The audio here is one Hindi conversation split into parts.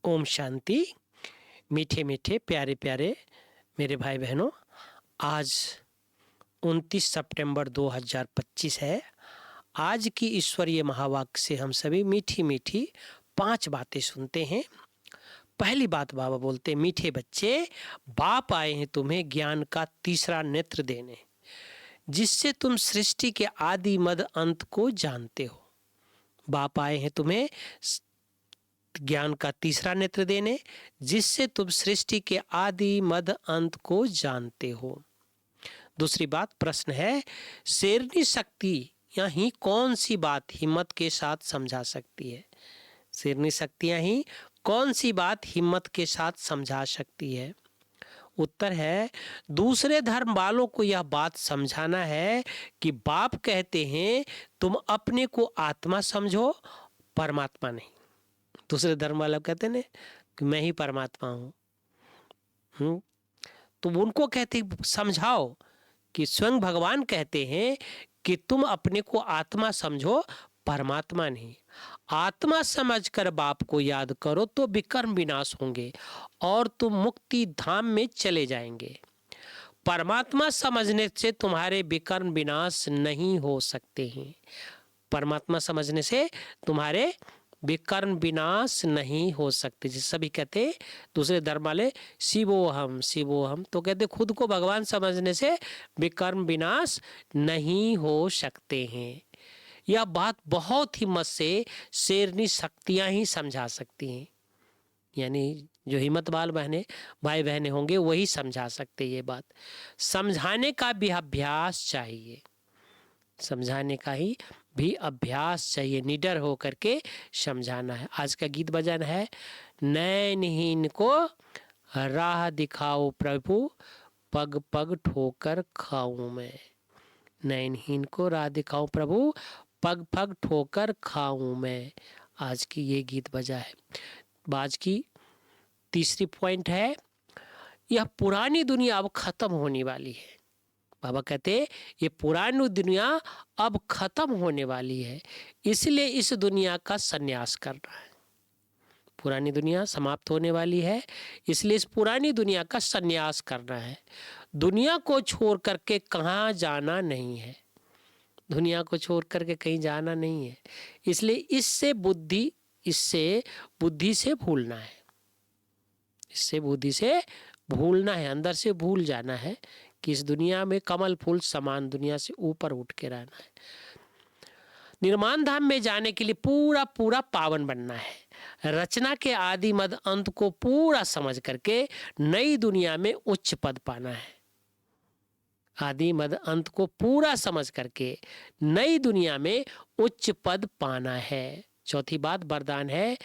ओम शांति। मीठे मीठे प्यारे प्यारे मेरे भाई बहनों, आज 29 सितंबर 2025 है। आज की ईश्वरीय महावाक्य से हम सभी मीठी मीठी 5 बातें सुनते हैं। पहली बात बाबा बोलते, मीठे बच्चे, बाप आए हैं तुम्हें ज्ञान का तीसरा नेत्र देने, जिससे तुम सृष्टि के आदि मध्य अंत को जानते हो। बाप आए हैं तुम्हें ज्ञान का तीसरा नेत्र देने, जिससे तुम सृष्टि के आदि मध्य अंत को जानते हो। दूसरी बात, प्रश्न है, शेरनी शक्ति यही कौन सी बात हिम्मत के साथ समझा सकती है? शेरनी शक्तियां ही कौन सी बात हिम्मत के साथ समझा सकती है? उत्तर है, दूसरे धर्म वालों को यह बात समझाना है कि बाप कहते हैं तुम अपने को आत्मा समझो, परमात्मा नहीं। दूसरे धर्म वाले कहते हैं कि मैं ही परमात्मा हूँ। तो उनको कहते समझाओ कि स्वयं भगवान कहते हैं कि तुम अपने को आत्मा समझो, परमात्मा नहीं। आत्मा समझकर बाप को याद करो तो विकर्म विनाश होंगे और तुम मुक्ति धाम में चले जाएंगे। परमात्मा समझने से तुम्हारे विकर्म विनाश नहीं हो सकते हैं। परमात्मा समझने से तुम्हारे विकर्म विनाश नहीं हो सकते। जिस सभी कहते दूसरे धर्म वाले शिवोहम शिवोहम, तो कहते खुद को भगवान समझने से विकर्म विनाश नहीं हो सकते हैं। यह बात बहुत हिम्मत से शेरनी शक्तियां ही समझा सकती हैं। यानी जो हिम्मत वाले भाई बहने होंगे वही समझा सकते। ये बात समझाने का भी अभ्यास चाहिए, समझाने का ही भी अभ्यास चाहिए। निडर हो करके समझाना है। आज का गीत भजन है, नैनहीन को राह दिखाओ प्रभु, पग पग ठोकर खाऊं मैं। नैनहीन को राह दिखाओ प्रभु, पग पग ठोकर खाऊं मैं। आज की ये गीत बजा है। आज की तीसरी पॉइंट है, यह पुरानी दुनिया अब खत्म होने वाली है। बाबा कहते ये पुरानी दुनिया अब खत्म होने वाली है, इसलिए इस दुनिया का संन्यास करना है। पुरानी दुनिया समाप्त होने वाली है, इसलिए इस पुरानी दुनिया का संन्यास करना है। दुनिया को छोड़ करके कहाँ जाना नहीं है, दुनिया को छोड़ करके कहीं जाना नहीं है। इसलिए इससे बुद्धि से भूलना है, इससे बुद्धि से भूलना है, अंदर से भूल जाना है कि इस दुनिया में कमल फूल समान दुनिया से ऊपर उठ के रहना है। निर्माण धाम में जाने के लिए पूरा पूरा पावन बनना है। रचना के आदि मध्य अंत को पूरा समझ करके नई दुनिया में उच्च पद पाना है। आदि मध्य अंत को पूरा समझ करके नई दुनिया में उच्च पद पाना है। चौथी बात, वरदान है,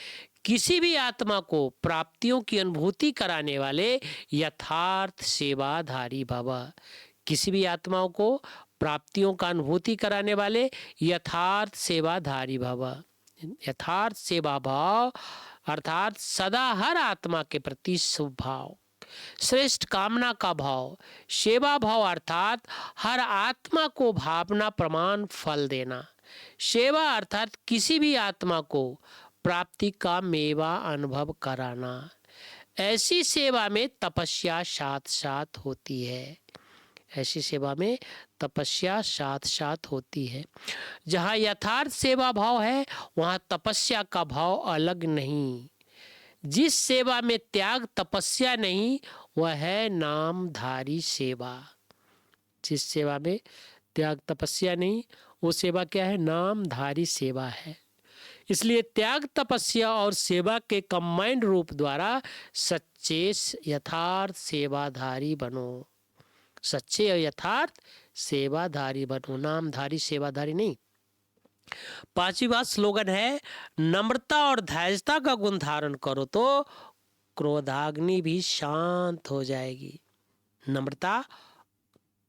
किसी भी आत्मा को प्राप्तियों की अनुभूति कराने वाले यथार्थ सेवाधारी भव। किसी भी आत्माओं को प्राप्तियों का अनुभूति कराने वाले यथार्थ सेवाधारी भव। यथार्थ सेवा भाव अर्थात सदा हर आत्मा के प्रति शुभ भाव, श्रेष्ठ कामना का भाव, सेवा भाव अर्थात हर आत्मा को भावना प्रमाण फल देना। सेवा अर्थात किसी भी आत्मा को प्राप्ति का मेवा अनुभव कराना। ऐसी सेवा में तपस्या साथ साथ होती है। ऐसी सेवा में तपस्या साथ साथ होती है। जहाँ यथार्थ सेवा भाव है वहाँ तपस्या का भाव अलग नहीं। जिस सेवा में त्याग तपस्या नहीं वह है नामधारी सेवा। जिस सेवा में त्याग तपस्या नहीं वो सेवा क्या है? नामधारी सेवा है। इसलिए त्याग तपस्या और सेवा के कंबाइंड रूप द्वारा सच्चे यथार्थ सेवाधारी बनो। सच्चे और यथार्थ सेवाधारी बनो, नामधारी सेवाधारी नहीं। पांचवी बात स्लोगन है, नम्रता और धैर्यता का गुण धारण करो तो क्रोधाग्नि भी शांत हो जाएगी। नम्रता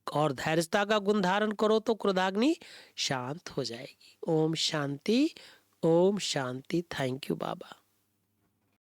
और धैर्यता का गुण धारण करो तो क्रोधाग्नि शांत हो जाएगी। ओम शांति, ओम शांति। Thank you Baba.